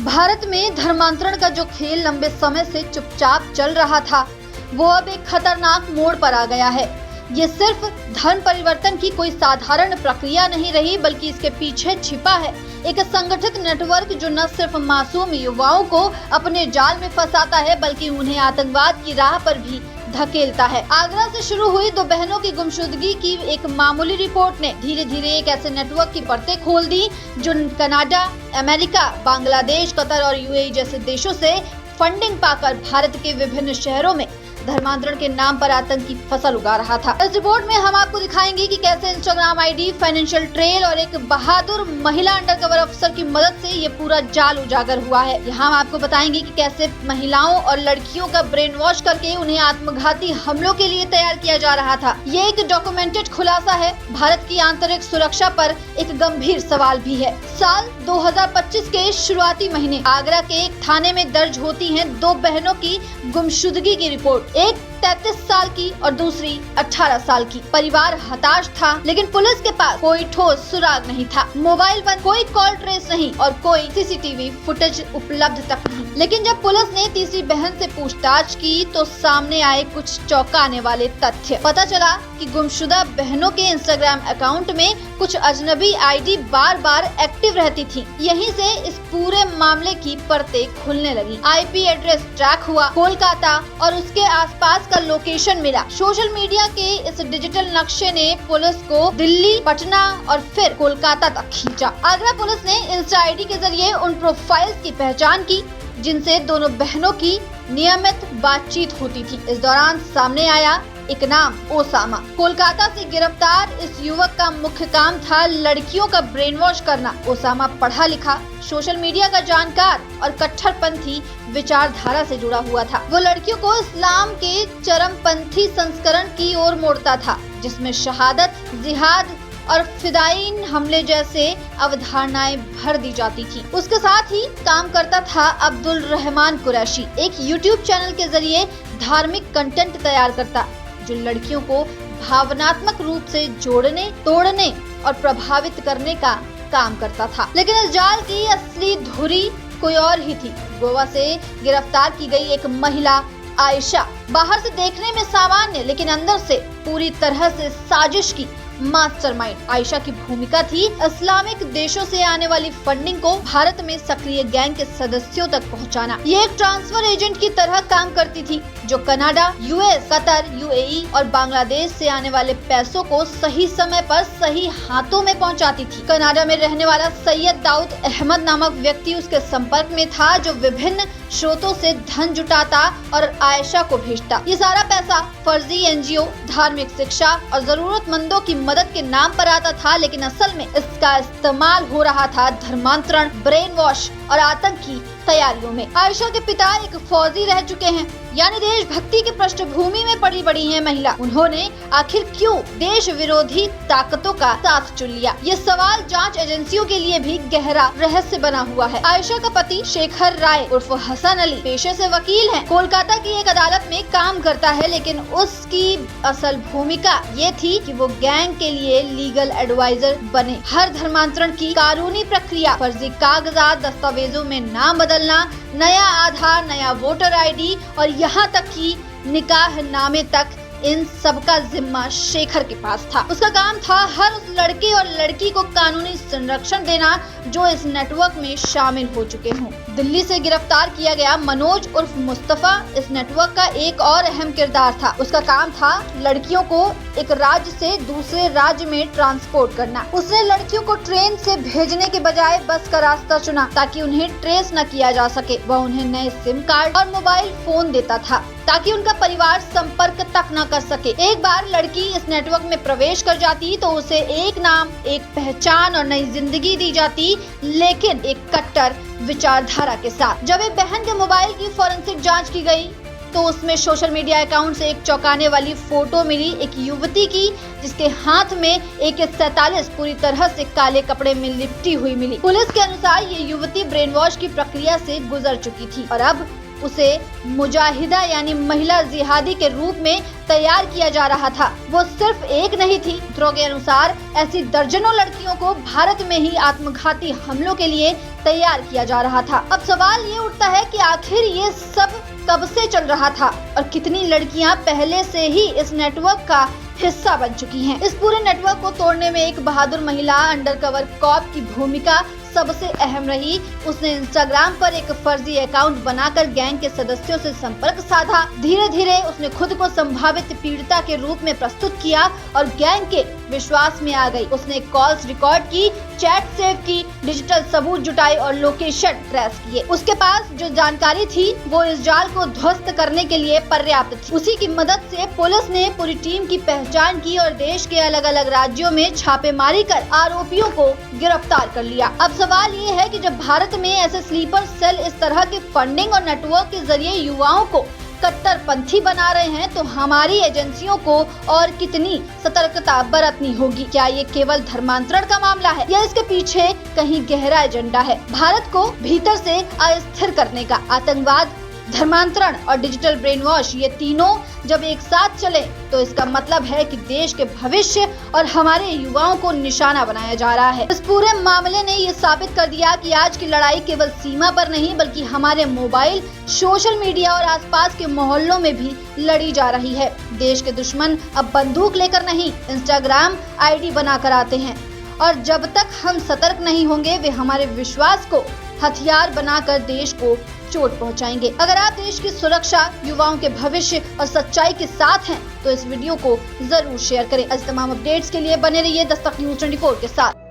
भारत में धर्मांतरण का जो खेल लंबे समय से चुपचाप चल रहा था, वो अब एक खतरनाक मोड़ पर आ गया है। ये सिर्फ धर्म परिवर्तन की कोई साधारण प्रक्रिया नहीं रही, बल्कि इसके पीछे छिपा है एक संगठित नेटवर्क जो न सिर्फ मासूम युवाओं को अपने जाल में फंसाता है, बल्कि उन्हें आतंकवाद की राह पर भी धकेलता है। आगरा से शुरू हुई दो बहनों की गुमशुदगी की एक मामूली रिपोर्ट ने धीरे धीरे एक ऐसे नेटवर्क की परतें खोल दी जो कनाडा, अमेरिका, बांग्लादेश, कतर और यूएई जैसे देशों से फंडिंग पाकर भारत के विभिन्न शहरों में धर्मांतरण के नाम पर आतंक की फसल उगा रहा था। इस रिपोर्ट में हम आपको दिखाएंगे कि कैसे इंस्टाग्राम आईडी, फाइनेंशियल ट्रेल और एक बहादुर महिला अंडरकवर अफसर की मदद से ये पूरा जाल उजागर हुआ है। यहाँ हम आपको बताएंगे कि कैसे महिलाओं और लड़कियों का ब्रेन वॉश करके उन्हें आत्मघाती हमलों के लिए तैयार किया जा रहा था। ये एक डॉक्यूमेंटेड खुलासा है। भारत की आंतरिक सुरक्षा पर एक गंभीर सवाल भी है। साल 2025 के शुरुआती महीने आगरा के एक थाने में दर्ज होती है दो बहनों की गुमशुदगी की रिपोर्ट। एक 33 साल की और दूसरी 18 साल की। परिवार हताश था, लेकिन पुलिस के पास कोई ठोस सुराग नहीं था। मोबाइल बंद, कोई कॉल ट्रेस नहीं और कोई सीसीटीवी फुटेज उपलब्ध तक नहीं। लेकिन जब पुलिस ने तीसरी बहन से पूछताछ की तो सामने आए कुछ चौंकाने वाले तथ्य। पता चला कि गुमशुदा बहनों के इंस्टाग्राम अकाउंट में कुछ अजनबी आईडी बार बार एक्टिव रहती थी। यहीं से इस पूरे मामले की परतें खुलने लगी। आईपी एड्रेस ट्रैक हुआ, कोलकाता और उसके आसपास का लोकेशन मिला। सोशल मीडिया के इस डिजिटल नक्शे ने पुलिस को दिल्ली, पटना और फिर कोलकाता तक खींचा। आगरा पुलिस ने इंस्टा आईडी के जरिए उन प्रोफाइल्स की पहचान की जिनसे दोनों बहनों की नियमित बातचीत होती थी। इस दौरान सामने आया एक नाम, ओसामा। कोलकाता से गिरफ्तार इस युवक का मुख्य काम था लड़कियों का ब्रेन वॉश करना। ओसामा पढ़ा लिखा, सोशल मीडिया का जानकार और कट्टरपंथी विचारधारा से जुड़ा हुआ था। वो लड़कियों को इस्लाम के चरमपंथी संस्करण की ओर मोड़ता था, जिसमें शहादत, जिहाद और फिदायीन हमले जैसे अवधारणाएं भर दी जाती थी। उसके साथ ही काम करता था अब्दुल रहमान कुरैशी, एक यूट्यूब चैनल के जरिए धार्मिक कंटेंट तैयार करता, जो लड़कियों को भावनात्मक रूप से जोड़ने, तोड़ने और प्रभावित करने का काम करता था। लेकिन इस जाल की असली धुरी कोई और ही थी। गोवा से गिरफ्तार की गई एक महिला आयशा, बाहर से देखने में सामान्य लेकिन अंदर से पूरी तरह से साजिश की मास्टरमाइंड। आयशा की भूमिका थी इस्लामिक देशों से आने वाली फंडिंग को भारत में सक्रिय गैंग के सदस्यों तक पहुंचाना। ये एक ट्रांसफर एजेंट की तरह काम करती थी, जो कनाडा, यूएस, कतर, यूएई और बांग्लादेश से आने वाले पैसों को सही समय पर सही हाथों में पहुंचाती थी। कनाडा में रहने वाला सैयद दाऊद अहमद नामक व्यक्ति उसके संपर्क में था, जो विभिन्न स्रोतों से धन जुटाता और आयशा को भेजता। ये सारा पैसा फर्जी एनजीओ, धार्मिक शिक्षा और जरूरतमंदों की मदद के नाम पर आता था, लेकिन असल में इसका इस्तेमाल हो रहा था धर्मांतरण, ब्रेन वॉश और आतंक की तैयारियों में। आयशा के पिता एक फौजी रह चुके हैं, यानी देशभक्ति की पृष्ठभूमि में पली बड़ी है महिला। उन्होंने आखिर क्यों देश विरोधी ताकतों का साथ चुन लिया? ये सवाल जांच एजेंसियों के लिए भी गहरा रहस्य बना हुआ है। आयशा का पति शेखर राय उर्फ हसन अली पेशे से वकील हैं, कोलकाता की एक अदालत में काम करता है, लेकिन उसकी असल भूमिका ये थी कि वो गैंग के लिए लीगल एडवाइजर बने। हर धर्मांतरण की कानूनी प्रक्रिया, फर्जी कागजात, दस्तावेजों में नाम बदलना, नया आधार, नया वोटर आईडी और यहाँ तक कि निकाह नामे तक, इन सब का जिम्मा शेखर के पास था। उसका काम था हर उस लड़के और लड़की को कानूनी संरक्षण देना जो इस नेटवर्क में शामिल हो चुके हों। दिल्ली से गिरफ्तार किया गया मनोज उर्फ मुस्तफा इस नेटवर्क का एक और अहम किरदार था। उसका काम था लड़कियों को एक राज्य से दूसरे राज्य में ट्रांसपोर्ट करना। उसने लड़कियों को ट्रेन से भेजने के बजाय बस का रास्ता चुना ताकि उन्हें ट्रेस न किया जा सके। वह उन्हें नए सिम कार्ड और मोबाइल फोन देता था ताकि उनका परिवार संपर्क तक न कर सके। एक बार लड़की इस नेटवर्क में प्रवेश कर जाती तो उसे एक नाम, एक पहचान और नई जिंदगी दी जाती, लेकिन एक कट्टर विचारधारा के साथ। जब एक बहन के मोबाइल की फॉरेंसिक जांच की गई तो उसमें सोशल मीडिया अकाउंट से एक चौंकाने वाली फोटो मिली, एक युवती की जिसके हाथ में AK-47 पूरी तरह से काले कपड़े में लिपटी हुई मिली। पुलिस के अनुसार ये युवती ब्रेन वॉश की प्रक्रिया से गुजर चुकी थी और अब उसे मुजाहिदा यानी महिला जिहादी के रूप में तैयार किया जा रहा था। वो सिर्फ एक नहीं थी। सूत्रों के अनुसार ऐसी दर्जनों लड़कियों को भारत में ही आत्मघाती हमलों के लिए तैयार किया जा रहा था। अब सवाल ये उठता है कि आखिर ये सब कब से चल रहा था और कितनी लड़कियां पहले से ही इस नेटवर्क का हिस्सा बन चुकी हैं। इस पूरे नेटवर्क को तोड़ने में एक बहादुर महिला अंडरकवर कॉप की भूमिका सबसे अहम रही। उसने इंस्टाग्राम पर एक फर्जी अकाउंट बनाकर गैंग के सदस्यों से संपर्क साधा। धीरे धीरे उसने खुद को संभावित पीड़िता के रूप में प्रस्तुत किया और गैंग के विश्वास में आ गई। उसने कॉल्स रिकॉर्ड की, चैट सेव की, डिजिटल सबूत जुटाए और लोकेशन ट्रेस किए। उसके पास जो जानकारी थी वो इस जाल को ध्वस्त करने के लिए पर्याप्त थी। उसी की मदद से पुलिस ने पूरी टीम की पहचान की और देश के अलग अलग राज्यों में छापेमारी कर आरोपियों को गिरफ्तार कर लिया। अब सवाल ये है कि जब भारत में ऐसे स्लीपर सेल इस तरह के फंडिंग और नेटवर्क के जरिए युवाओं को कट्टरपंथी बना रहे हैं तो हमारी एजेंसियों को और कितनी सतर्कता बरतनी होगी। क्या ये केवल धर्मांतरण का मामला है या इसके पीछे कहीं गहरा एजेंडा है भारत को भीतर से अस्थिर करने का? आतंकवाद, धर्मांतरण और डिजिटल ब्रेन वॉश, ये तीनों जब एक साथ चले तो इसका मतलब है कि देश के भविष्य और हमारे युवाओं को निशाना बनाया जा रहा है। इस पूरे मामले ने ये साबित कर दिया कि आज की लड़ाई केवल सीमा पर नहीं बल्कि हमारे मोबाइल, सोशल मीडिया और आसपास के मोहल्लों में भी लड़ी जा रही है। देश के दुश्मन अब बंदूक लेकर नहीं, इंस्टाग्राम आईडी बनाकर आते हैं और जब तक हम सतर्क नहीं होंगे वे हमारे विश्वास को हथियार बनाकर देश को चोट पहुंचाएंगे। अगर आप देश की सुरक्षा, युवाओं के भविष्य और सच्चाई के साथ हैं तो इस वीडियो को जरूर शेयर करें। ऐसे तमाम अपडेट्स के लिए बने रहिए दस्तक न्यूज़ 24 के साथ।